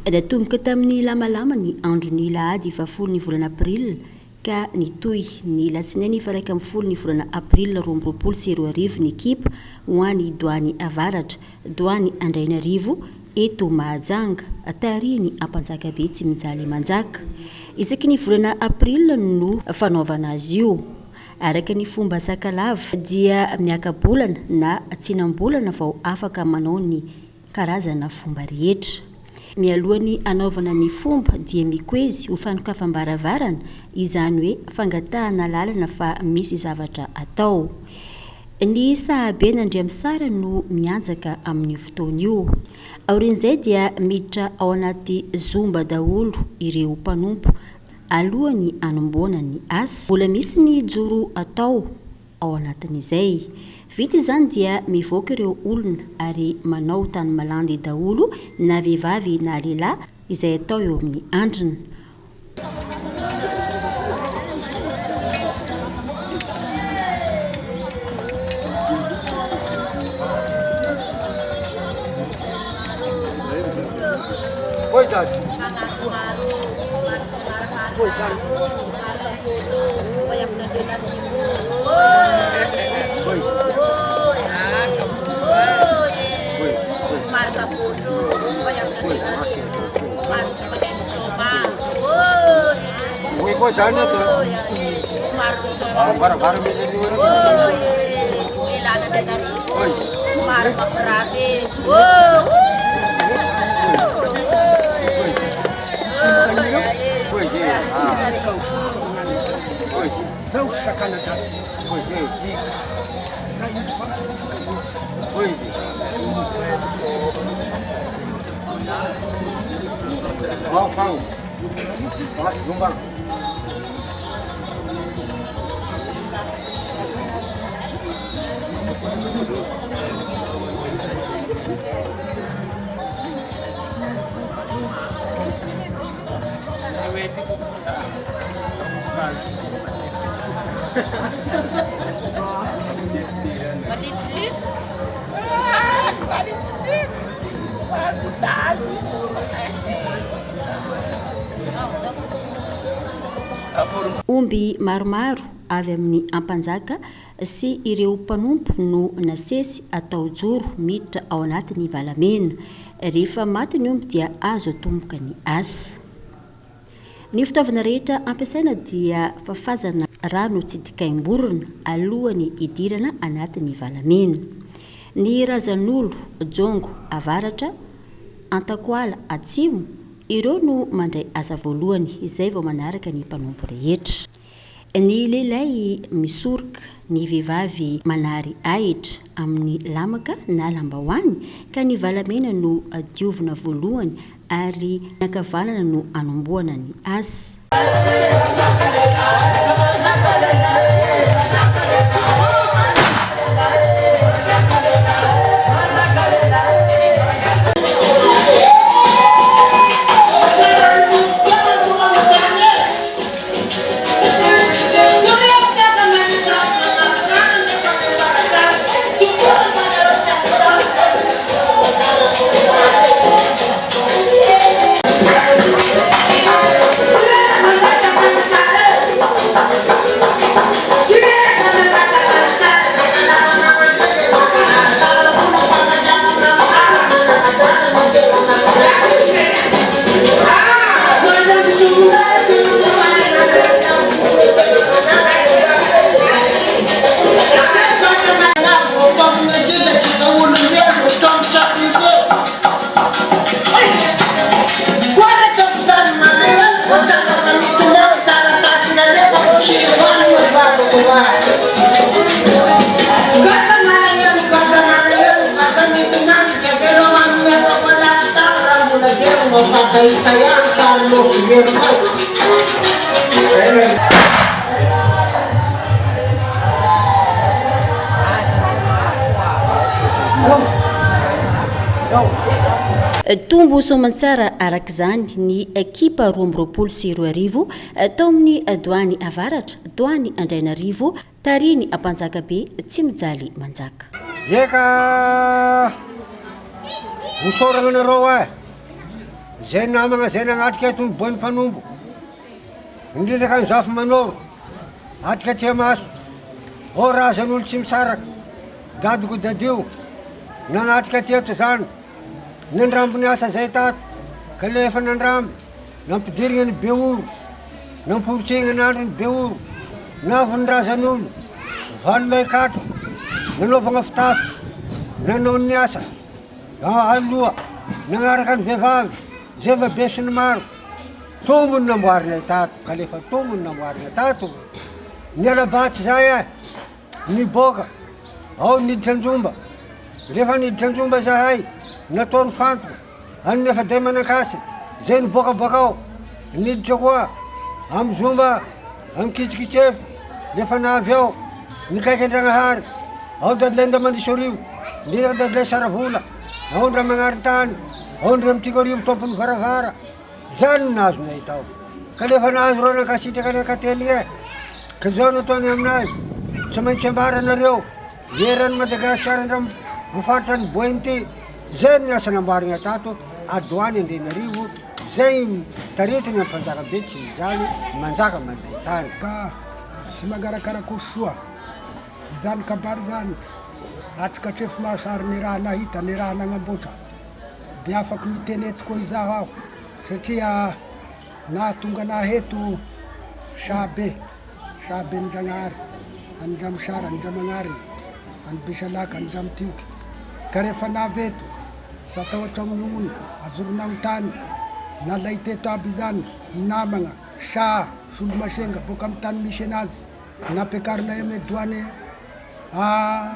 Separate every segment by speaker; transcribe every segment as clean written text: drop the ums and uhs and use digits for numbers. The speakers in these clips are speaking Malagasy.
Speaker 1: da tomboka tamin'ny lamalama ny andro ny lahady 20 ny volana aprila ka nitoy ny latsinainy fa 1 ny volana aprila 2024 ny ekipa ho an'ny Doany Avaratra Doany Andrainarivo eto Mahajanga tariny Ampanjakabe tsy mijaly manjaka. Isaky ny volana aprila no fanaovana azy io. Araka ny fomba sakalava dia miaka-bolana na tsinam-bolana vao afaka manao ny karazana fomba rehetra. Mialohan'ny anaovana ny fomba dia mikoezy ho fanokafam-baravarana, izany hoe fangatahana lalana fa misy zavatra atao. Ny sahabena Andriamisara no mianjaka amin'ny fotoana io. Aorin'izay dia miditra ao anaty zomba daholo ireo mpanompo alohan'ny anomboana ny asa. Mbola misy ny joro atao ao anatin'izay. Vita izany dia mivoaka ireo olona ary manao tany malandy daholo na vehivavy na lehilahy izay atao eo amin'ny andrina. Omby maromaro avy amin'ny Ampanjaka sy ireo mpanompo no nasesy atao joro miditra ao anatin'ny valamena. Rehefa maty ny omby dia azo atomboka ny asa. Ny fitaovana rehetra ampiasaina dia fafazana rano tsy dikaim-borona alohan'ny idirana anatin'ny valamena. Ny razan'olo, jongo, avaratra, antakoala, atsimo, ireo no mandray asa voalohany, izay vao manaraka ny mpanompo rehetra. Ny lehilahy misoroka, ny vehivavy manary ahitra amin'ny lamaka na lambahoany, ka ny valamena no diovina voalohany ary nakavanana no anomboana ny asa. Tombo soamantsara arak'izany ny ekipa 2024 tao amin'ny Doany Avaratra Doany Andrainarivo tariny Ampanjakabe tsy mijaly manjaka.
Speaker 2: Eka hosoragnanareo zay namagna zay nagnatrika eto ny boan'ny mpanombo indrindra ka ny zafy manoro atrika tia maso o razan'olo tsy misaraka dadiko dadio nanatrika teto zany nandrambo ny asa zay tato ka le efa nandramby nampidirigna ny beoro namporotsegna ny andro ny beoro navy ny razan'olo valolay kato nanaovagna fitafy nanao ny asa aloha nagnaraka ny vehivavy zay va besiny maro tombony namboarinay tato ka lefa tombony namboarina tato nialabatsy zay niboka ao niditra anjomba rehefa niditra anjomba zahay nataony fantoko any nefa day manakasy zay nibokabokao niditra koa amy zomba amy kitsikitsefy lefa navy ao nikaiky andragnahary ao dadilay ndamandriso arivo niraka dadilay saravola ao ndra magnaritany ao ndra mitiko arivo tompony varavara zany nazonay tao ka lefa nazo reo nakasitraka nakately ka zao nataony aminazy tsy maintsy ambaranareo erany Madagasikara ndra mifaritra ny boiny ty zay ny asa namboarigna tato adoany Andrinarivo zay taretiny ampanjaka be tsy mijaly manjaka manday tany
Speaker 3: ka sy mangarakarakô soa izany kabary zany atrika trefo mahasary ny raha nahita ny raha nagnamboatra de afaky mitenety koa izaho aho satria nahatonga naheto sabe Ndragnahary andramo sara andramagnariny anbesalaka andramo tioky ka rehefa naveto sa tahotra amin'ny ono azoronagno tany nalay teto aby zany namagna sa solomasenga boka amy tany misy anazy nampekarinay ame doany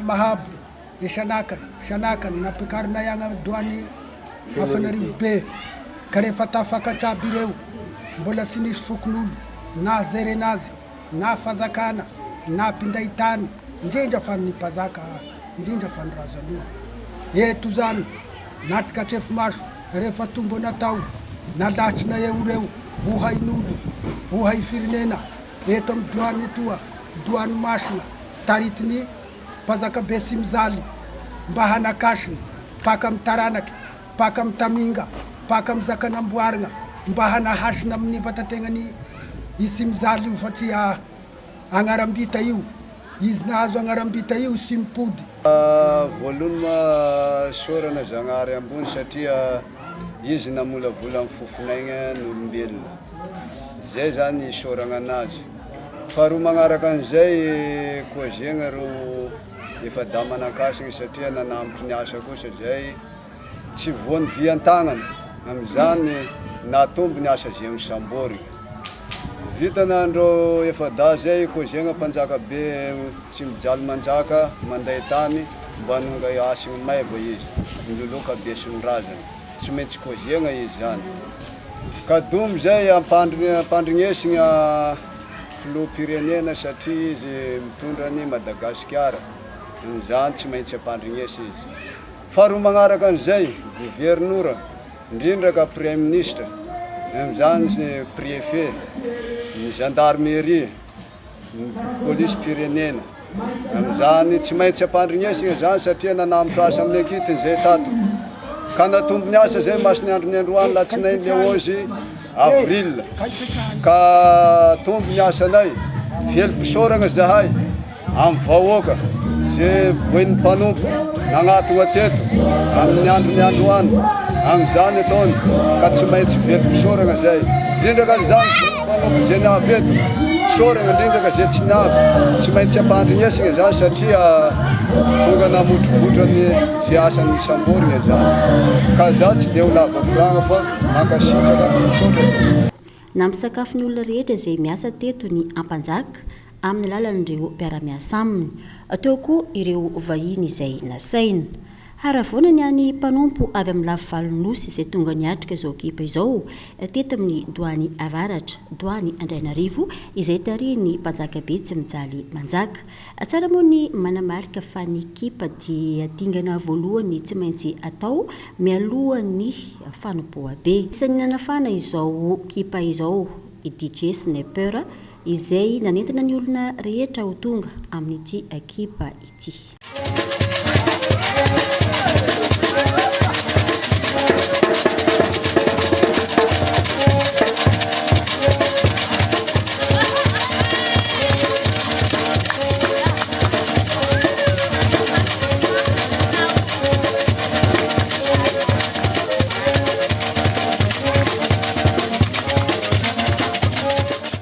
Speaker 3: mahabo sanakany nampekarinay agny doany Afanarivo be ka rehefa tafakatra aby ireo mbola tsy nisy fokon'olo na zerenazy na fazakana na pinday tany indrindra fa ny mpazaka indrindra fa ny razan'olo eto zany natrika trefo maso rehefa tombo natao nalatrina eo reo hohain'olo hohay firenena eto amy doany etoa doany masina taritiny mpazaka be sy mizaly mba hanakasiny paka amy taranaky paka amy taminga paka amy zakanamboarigna mba hanahasina amin'ny vatategnany isy mizaly io satria agnarambita io izy nahazo agnarambita io sy mipody
Speaker 4: voalohany sorana Zagnahary ambony satria izy namolavola amin'ny fofonaigna n'olombelona zay zany soragna anazy faharoa magnaraka an'izay koa zegna reo efa da manakasigny satria nanambotry ny asa kosa zay tsy voany vian-tagnana amizany natombo ny asa zay misambory vitanandro efa da zay koa zegna mpanjaka be tsy mijaly manjaka manday tany mba hanonga asigny maiva izy miloloka be sy ny razana tsy maintsy koa zegna izy zany ka domo zay ampandrignesigna filoham-pirenena satria izy mitondra ny Madagasikara zany tsy maintsy ampandrignesa izy faharoa magnaraka an'izay gouvernoura indrindra ka premier ministre amizany ny préfet ny gendarmerie ny police pirenena amizany tsy maintsy ampandrignesina zany satria nanambotra asa amin'ny akitiny zay tato ka natombo ny asa zay masiny andro ny androany latsinainy le 11 avril ka tombo ny asanay velom-pisoragna zahay amy vahoaka zay boin'ny mpanompo nagnatogna teto amin'ny andro ny androany amizany ataony ka tsy maintsy velom-pisoragna zay indrindra ka zany mpanompo zay naveto soragna indrindra ka zay tsy navy tsy maintsy ampandrignesina zany satria tonga namotrovotrany zay asany misamborigna zany ka za tsy de ho lavakoragna fa mankasitraka misaotra
Speaker 1: na misakafo ny olona rehetra izay miasa teto ny ampanjaka amin'ny lalan'ireo mpiara-miasa aminy ateo koa ireo vahiny izay nasaina haravoana ny any mpanompo avy amin'ny lafivalonynosy izay tonga niatrika izao kipa izao teto amin'ny doany avaratra doany Andrainarivo izay tarihin'ny mpanjaka be tsy mijaly manjaka tsara moa ny manamarika fa ny kipa dia dingana voalohany tsy maintsy atao mialohan'ny fanompoa be isan'ny nanafana izao kipa izao i DJ Sniper izay nanentina ny olona rehetra ho tonga amin'ity kipa ity